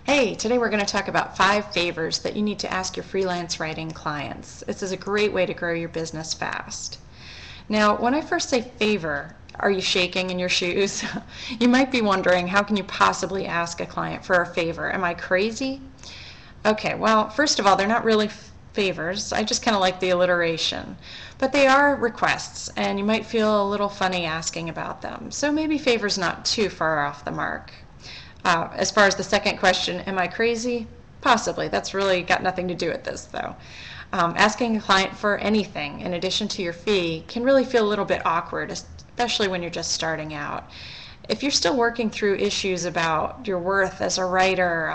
Hey, today we're going to talk about 5 favors that you need to ask your freelance writing clients. This is a great way to grow your business fast. Now, when I first say favor, are you shaking in your shoes? You might be wondering, how can you possibly ask a client for a favor? Am I crazy? Okay, well, first of all, they're not really favors. I just kind of like the alliteration. But they are requests, and you might feel a little funny asking about them. So maybe favor's not too far off the mark. As far as the second question, am I crazy? Possibly. That's really got nothing to do with this, though. Asking a client for anything in addition to your fee can really feel a little bit awkward, especially when you're just starting out. If you're still working through issues about your worth as a writer,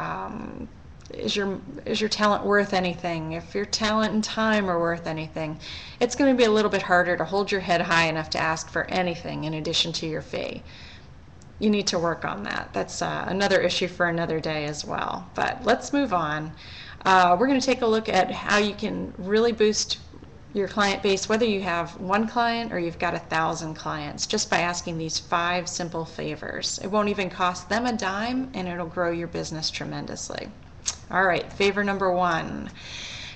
is your talent worth anything? If your talent and time are worth anything, it's going to be a little bit harder to hold your head high enough to ask for anything in addition to your fee. You need to work on that. That's another issue for another day as well. But let's move on. We're going to take a look at how you can really boost your client base, whether you have one client or you've got 1,000 clients, just by asking these 5 simple favors. It won't even cost them a dime, and it'll grow your business tremendously. All right, favor number 1.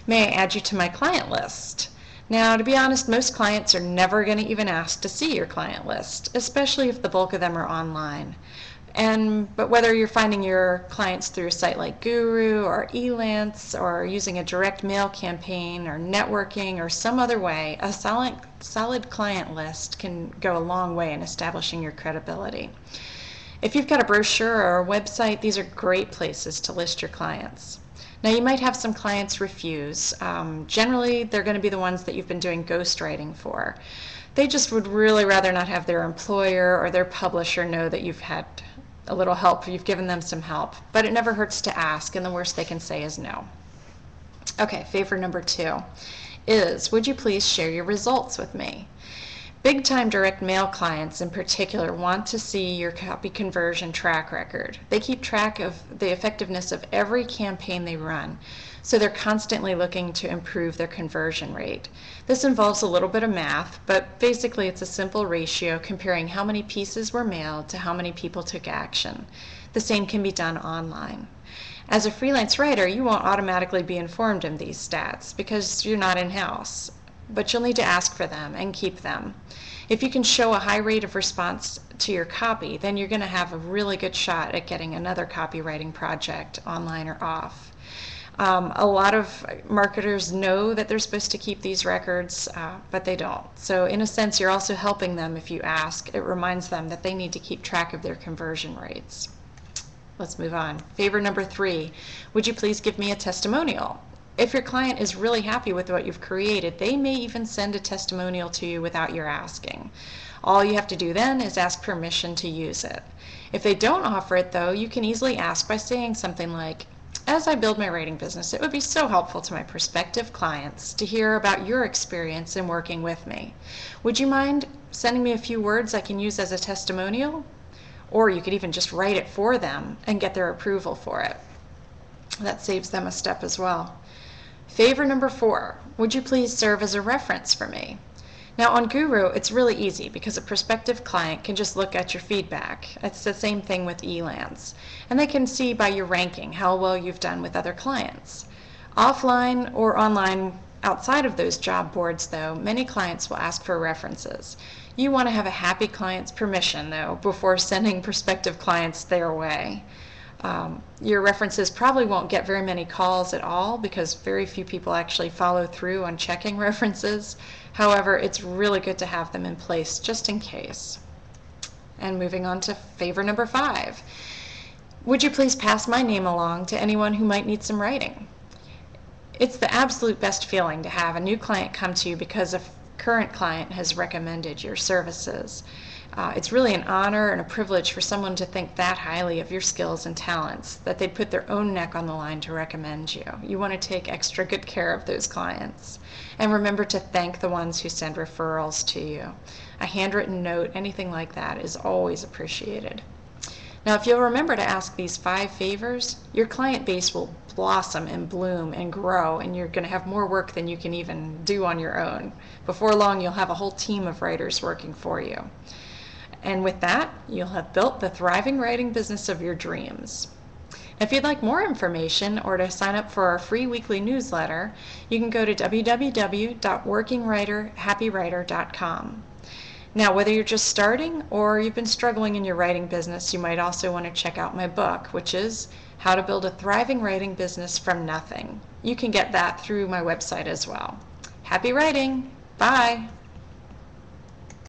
May I add you to my client list? Now, to be honest, most clients are never going to even ask to see your client list, especially if the bulk of them are online. But whether you're finding your clients through a site like Guru or Elance, or using a direct mail campaign or networking or some other way, a solid client list can go a long way in establishing your credibility. If you've got a brochure or a website, these are great places to list your clients. Now, you might have some clients refuse. Generally, they're going to be the ones that you've been doing ghostwriting for. They just would really rather not have their employer or their publisher know that you've had a little help, you've given them some help. But it never hurts to ask, and the worst they can say is no. Okay, favor number 2 is, would you please share your results with me? Big-time direct mail clients in particular want to see your copy conversion track record. They keep track of the effectiveness of every campaign they run, so they're constantly looking to improve their conversion rate. This involves a little bit of math, but basically it's a simple ratio comparing how many pieces were mailed to how many people took action. The same can be done online. As a freelance writer, you won't automatically be informed of these stats because you're not in-house, but you'll need to ask for them and keep them. If you can show a high rate of response to your copy, then you're going to have a really good shot at getting another copywriting project online or off. A lot of marketers know that they're supposed to keep these records, but they don't. So in a sense, you're also helping them if you ask. It reminds them that they need to keep track of their conversion rates. Let's move on. Favor number 3, would you please give me a testimonial? If your client is really happy with what you've created, they may even send a testimonial to you without your asking. All you have to do then is ask permission to use it. If they don't offer it, though, you can easily ask by saying something like, as I build my writing business, it would be so helpful to my prospective clients to hear about your experience in working with me. Would you mind sending me a few words I can use as a testimonial? Or you could even just write it for them and get their approval for it. That saves them a step as well. Favor number 4, would you please serve as a reference for me? Now on Guru, it's really easy because a prospective client can just look at your feedback. It's the same thing with Elance. And they can see by your ranking how well you've done with other clients. Offline or online, outside of those job boards though, many clients will ask for references. You want to have a happy client's permission though before sending prospective clients their way. Your references probably won't get very many calls at all because very few people actually follow through on checking references. However, it's really good to have them in place just in case. And moving on to favor number 5. Would you please pass my name along to anyone who might need some writing? It's the absolute best feeling to have a new client come to you because a current client has recommended your services. It's really an honor and a privilege for someone to think that highly of your skills and talents that they'd put their own neck on the line to recommend you. You want to take extra good care of those clients. And remember to thank the ones who send referrals to you. A handwritten note, anything like that, is always appreciated. Now, if you'll remember to ask these 5 favors, your client base will blossom and bloom and grow, and you're going to have more work than you can even do on your own. Before long, you'll have a whole team of writers working for you. And with that, you'll have built the thriving writing business of your dreams. If you'd like more information or to sign up for our free weekly newsletter, you can go to www.workingwriterhappywriter.com. Now, whether you're just starting or you've been struggling in your writing business, you might also want to check out my book, which is How to Build a Thriving Writing Business from Nothing. You can get that through my website as well. Happy writing! Bye!